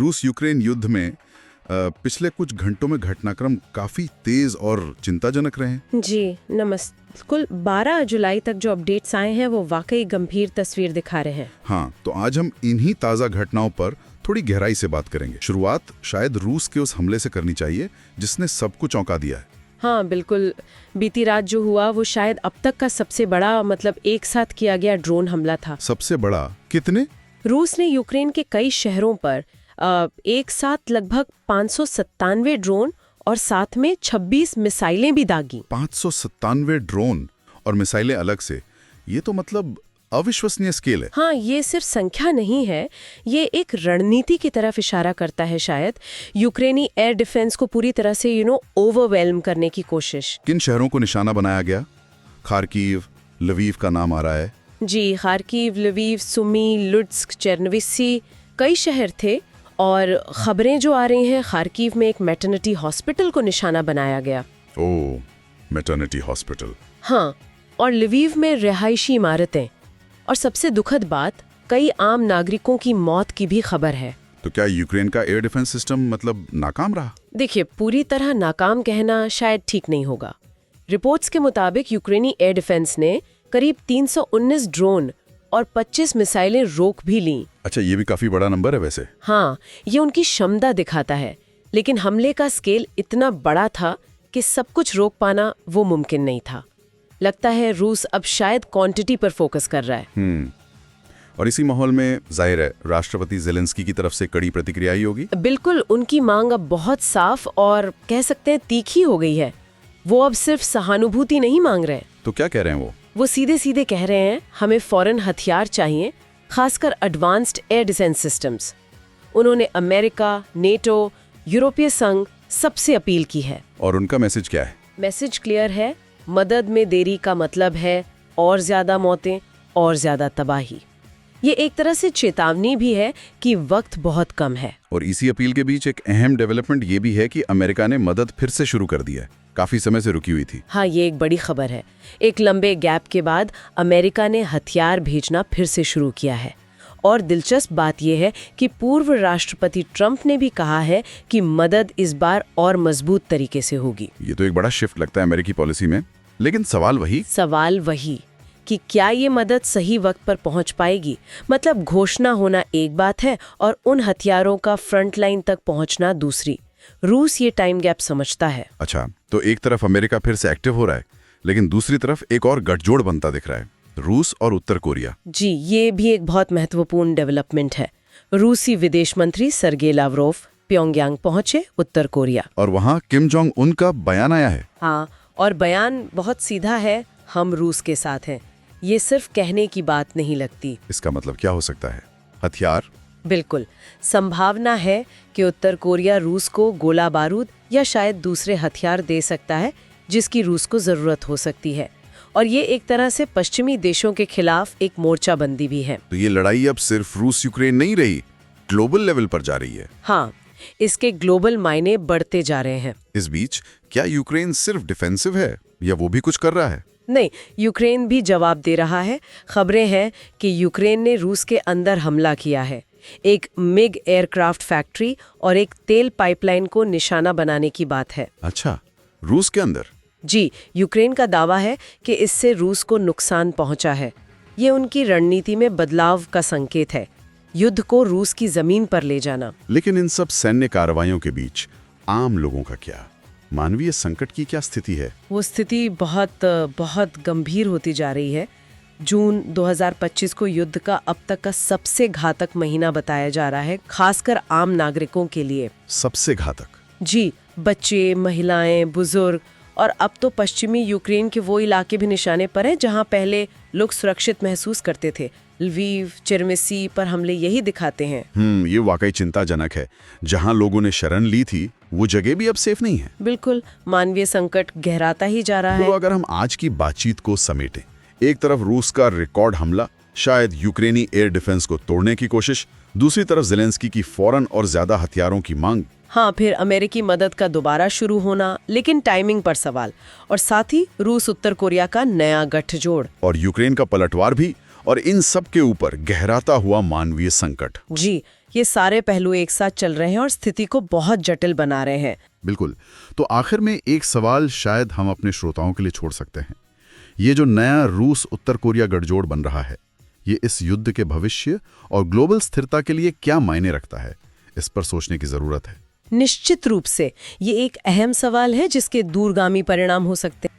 रूस यूक्रेन युद्ध में पिछले कुछ घंटों में घटनाक्रम काफी तेज और चिंताजनक रहे हैं। जी नमस्ते। कुल 12 जुलाई तक जो अपडेट्स आए हैं वो वाकई गंभीर तस्वीर दिखा रहे हैं। हाँ, तो आज हम इन्हीं ताज़ा घटनाओं पर थोड़ी गहराई से बात करेंगे। शुरुआत शायद रूस के उस हमले से करनी चाहिए जिसने सबको चौंका दिया है। हाँ बिल्कुल, बीती रात जो हुआ वो शायद अब तक का सबसे बड़ा एक साथ किया गया ड्रोन हमला था। सबसे बड़ा? कितने? रूस ने यूक्रेन के कई शहरों पर एक साथ लगभग 597 ड्रोन और साथ में 26 मिसाइलें भी दागी। 597 ड्रोन और मिसाइलें अलग से, ये तो मतलब अविश्वसनीय स्केल है। हाँ, ये सिर्फ संख्या नहीं है, ये एक रणनीति की तरफ इशारा करता है। शायद यूक्रेनी एयर डिफेंस को पूरी तरह से ओवरवेल्म करने की कोशिश। किन शहरों को निशाना बनाया गया? खार्किव, लवीव का नाम आ रहा है। जी, खार्किव, लवीव, सुमी, लुट्स्क, चेरनोवित्सी, कई शहर थे। और खबरें जो आ रही हैं, खार्किव में एक मैटरनिटी हॉस्पिटल को निशाना बनाया गया। ओह, मैटरनिटी हॉस्पिटल। हाँ, और लवीव में रिहायशी इमारतें। और सबसे दुखद बात, कई आम नागरिकों की मौत की भी खबर है। तो क्या यूक्रेन का एयर डिफेंस सिस्टम नाकाम रहा? देखिए, पूरी तरह नाकाम कहना शायद ठीक नहीं होगा। रिपोर्ट्स के मुताबिक यूक्रेनी एयर डिफेंस ने करीब 319 ड्रोन और 25 मिसाइलें रोक भी लीं। अच्छा, ये भी काफी बड़ा नंबर है वैसे। हाँ, ये उनकी क्षमता दिखाता है, लेकिन हमले का स्केल इतना बड़ा था कि सब कुछ रोक पाना वो मुमकिन नहीं था। लगता है रूस अब शायद क्वांटिटी पर फोकस कर रहा है। और इसी माहौल में जाहिर है राष्ट्रपति ज़ेलेंस्की की तरफ से कड़ी प्रतिक्रिया ही होगी। बिल्कुल, उनकी मांग अब बहुत साफ और कह सकते हैं तीखी हो गई है। वो अब सिर्फ सहानुभूति नहीं मांग रहे। तो क्या कह रहे हैं वो सीधे सीधे कह रहे हैं, हमें फौरन हथियार चाहिए, खासकर एडवांस्ड एयर डिफेंस सिस्टम्स। उन्होंने अमेरिका, नेटो, यूरोपीय संघ सबसे अपील की है। और उनका मैसेज क्या है? मैसेज क्लियर है, मदद में देरी का मतलब है और ज्यादा मौतें और ज्यादा तबाही। ये एक तरह से चेतावनी भी है कि वक्त बहुत कम है। और इसी अपील के बीच एक अहम डेवलपमेंट ये भी है कि अमेरिका ने मदद फिर से शुरू कर दिया है, काफी समय से रुकी हुई थी। हाँ, ये एक बड़ी खबर है। एक लंबे गैप के बाद अमेरिका ने हथियार भेजना फिर से शुरू किया है। और दिलचस्प बात यह है कि पूर्व राष्ट्रपति ट्रंप ने भी कहा है कि मदद इस बार और मजबूत तरीके से होगी। ये तो एक बड़ा शिफ्ट लगता है अमेरिकी पॉलिसी में। लेकिन सवाल वही कि क्या ये मदद सही वक्त पर पहुंच पाएगी? मतलब घोषणा होना एक बात है और उन हथियारों का फ्रंट लाइन तक पहुंचना दूसरी। रूस ये टाइम गैप समझता है। अच्छा, तो एक तरफ अमेरिका फिर से एक्टिव हो रहा है, लेकिन दूसरी तरफ एक और गठजोड़ बनता दिख रहा है, रूस और उत्तर कोरिया। जी, ये भी एक बहुत महत्वपूर्ण डेवलपमेंट है। रूसी विदेश मंत्री सर्गेई लावरोव प्योंगयांग पहुंचे, उत्तर कोरिया। और वहाँ किम जोंग उन का बयान आया है। हाँ, और बयान बहुत सीधा है, हम रूस के साथ हैं। ये सिर्फ कहने की बात नहीं लगती। इसका मतलब क्या हो सकता है? हथियार? बिल्कुल, संभावना है कि उत्तर कोरिया रूस को गोला बारूद या शायद दूसरे हथियार दे सकता है जिसकी रूस को जरूरत हो सकती है। और ये एक तरह से पश्चिमी देशों के खिलाफ एक मोर्चाबंदी भी है। तो ये लड़ाई अब सिर्फ रूस यूक्रेन नहीं रही, ग्लोबल लेवल पर जा रही है। हाँ, इसके ग्लोबल मायने बढ़ते जा रहे हैं। इस बीच क्या यूक्रेन सिर्फ डिफेंसिव है या वो भी कुछ कर रहा है? नहीं, यूक्रेन भी जवाब दे रहा है। खबरें हैं कि यूक्रेन ने रूस के अंदर हमला किया है। एक मिग एयरक्राफ्ट फैक्ट्री और एक तेल पाइपलाइन को निशाना बनाने की बात है। अच्छा, रूस के अंदर? जी, यूक्रेन का दावा है कि इससे रूस को नुकसान पहुंचा है। ये उनकी रणनीति में बदलाव का संकेत है, युद्ध को रूस की जमीन पर ले जाना। लेकिन इन सब सैन्य कार्रवाइयों के बीच आम लोगों का क्या? मानवीय संकट की क्या स्थिति है? वो स्थिति बहुत गंभीर होती जा रही है। जून 2025 को युद्ध का अब तक का सबसे घातक महीना बताया जा रहा है, खासकर आम नागरिकों के लिए। सबसे घातक? जी, बच्चे, महिलाएं, बुजुर्ग और अब तो पश्चिमी यूक्रेन के वो इलाके भी निशाने पर हैं जहां पहले लोग सुरक्षित महसूस करते थे। लवीव, चेरनोवित्सी पर हमले यही दिखाते हैं। ये वाकई चिंताजनक है। जहां लोगों ने शरण ली थी वो जगह भी अब सेफ नहीं है। बिल्कुल, मानवीय संकट गहराता ही जा रहा है। तो अगर हम आज की बातचीत को समेटें, एक तरफ रूस का रिकॉर्ड हमला, शायद यूक्रेनी एयर डिफेंस को तोड़ने की कोशिश, दूसरी तरफ ज़ेलेंस्की की फौरन और ज्यादा हथियारों की मांग। हाँ, फिर अमेरिकी मदद का दोबारा शुरू होना, लेकिन टाइमिंग पर सवाल। और साथ ही रूस उत्तर कोरिया का नया गठजोड़ और यूक्रेन का पलटवार भी, और इन सब के ऊपर गहराता हुआ मानवीय संकट। जी, ये सारे पहलू एक साथ चल रहे हैं और स्थिति को बहुत जटिल बना रहे हैं। बिल्कुल। तो आखिर में एक सवाल शायद हम अपने श्रोताओं के लिए छोड़ सकते हैं। ये जो नया रूस उत्तर कोरिया गठजोड़ बन रहा है, ये इस युद्ध के भविष्य और ग्लोबल स्थिरता के लिए क्या मायने रखता है, इस पर सोचने की जरूरत है। निश्चित रूप से ये एक अहम सवाल है जिसके दूरगामी परिणाम हो सकते हैं।